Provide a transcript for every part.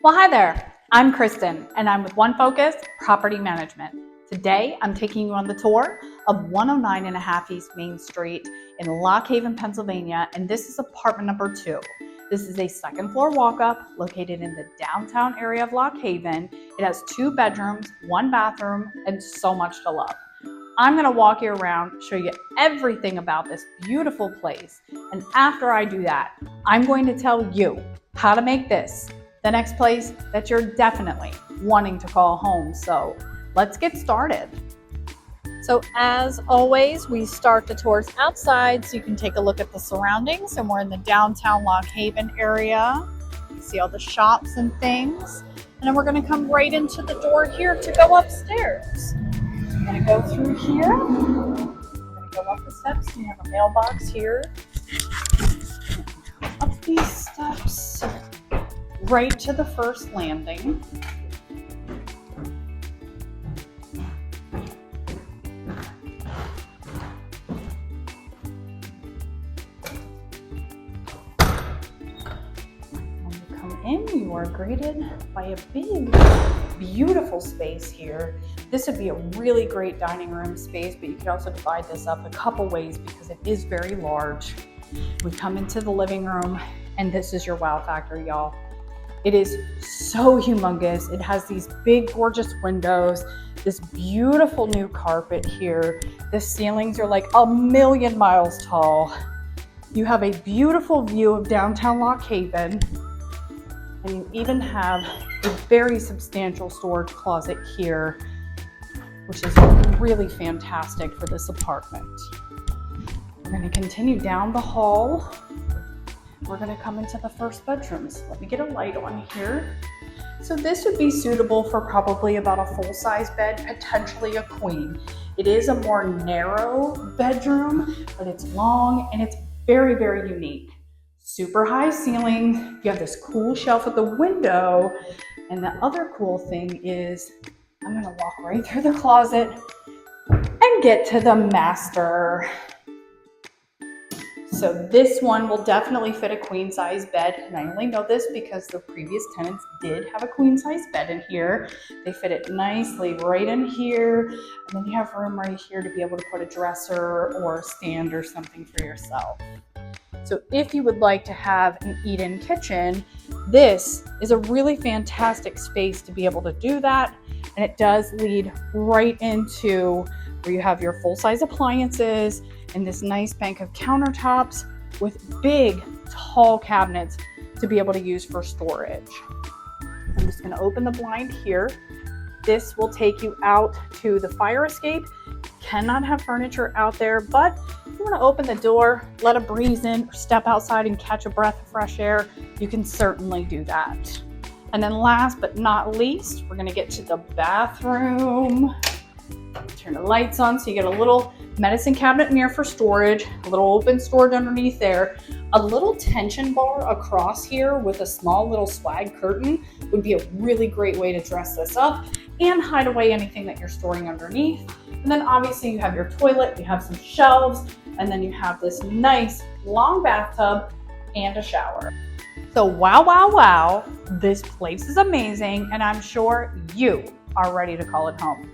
Well, hi there. I'm Kristen, and I'm with One Focus Property Management. Today, I'm taking you on the tour of 109 and a half East Main Street in Lock Haven, Pennsylvania, and this is apartment number 2. This is a second floor walk-up located in the downtown area of Lock Haven. It has 2 bedrooms, 1 bathroom, and so much to love. I'm going to walk you around, show you everything about this beautiful place, and after I do that, I'm going to tell you how to make this the next place that you're definitely wanting to call home. So let's get started. So as always, we start the tours outside so you can take a look at the surroundings, and we're in the downtown Lock Haven area. You see all the shops and things. And then we're going to come right into the door here to go upstairs. I'm going to go through here. I'm going to go up the steps. We have a mailbox here. Up these steps right to the first landing. You are greeted by a big, beautiful space here. This would be a really great dining room space, but you could also divide this up a couple ways because it is very large. We come into the living room, and this is your wow factor, y'all. It is so humongous. It has these big, gorgeous windows, this beautiful new carpet here. The ceilings are like 1,000,000 miles tall. You have a beautiful view of downtown Lock Haven. And you even have a very substantial storage closet here, which is really fantastic for this apartment. We're going to continue down the hall. We're going to come into the first bedrooms. Let me get a light on here. So this would be suitable for probably about a full-size bed, potentially a queen. It is a more narrow bedroom, but it's long and it's very, very unique. Super high ceiling. You have this cool shelf at the window. And the other cool thing is I'm going to walk right through the closet and get to the master. So this one will definitely fit a queen size bed. And I only know this because the previous tenants did have a queen size bed in here. They fit it nicely right in here. And then you have room right here to be able to put a dresser or a stand or something for yourself. So if you would like to have an eat-in kitchen, this is a really fantastic space to be able to do that. And it does lead right into where you have your full-size appliances and this nice bank of countertops with big, tall cabinets to be able to use for storage. I'm just going to open the blind here. This will take you out to the fire escape. Cannot have furniture out there, but if you want to open the door, let a breeze in, or step outside and catch a breath of fresh air, you can certainly do that. And then last but not least, we're going to get to the bathroom. Turn the lights on so you get a little medicine cabinet mirror for storage, a little open storage underneath there. A little tension bar across here with a small little swag curtain would be a really great way to dress this up and hide away anything that you're storing underneath. And then obviously you have your toilet, you have some shelves, and then you have this nice long bathtub and a shower. So wow, wow, wow, this place is amazing, and I'm sure you are ready to call it home.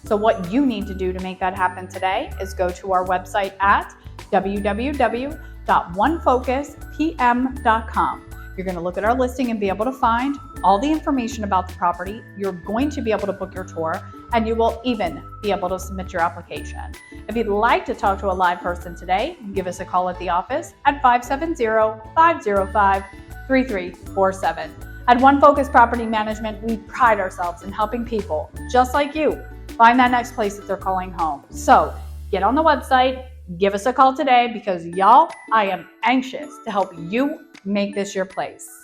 So what you need to do to make that happen today is go to our website at www.onefocuspm.com. You're going to look at our listing and be able to find all the information about the property. You're going to be able to book your tour, and you will even be able to submit your application. If you'd like to talk to a live person today, give us a call at the office at 570-505-3347. At One Focus Property Management, we pride ourselves in helping people just like you find that next place that they're calling home. So get on the website, give us a call today, because y'all, I am anxious to help you make this your place.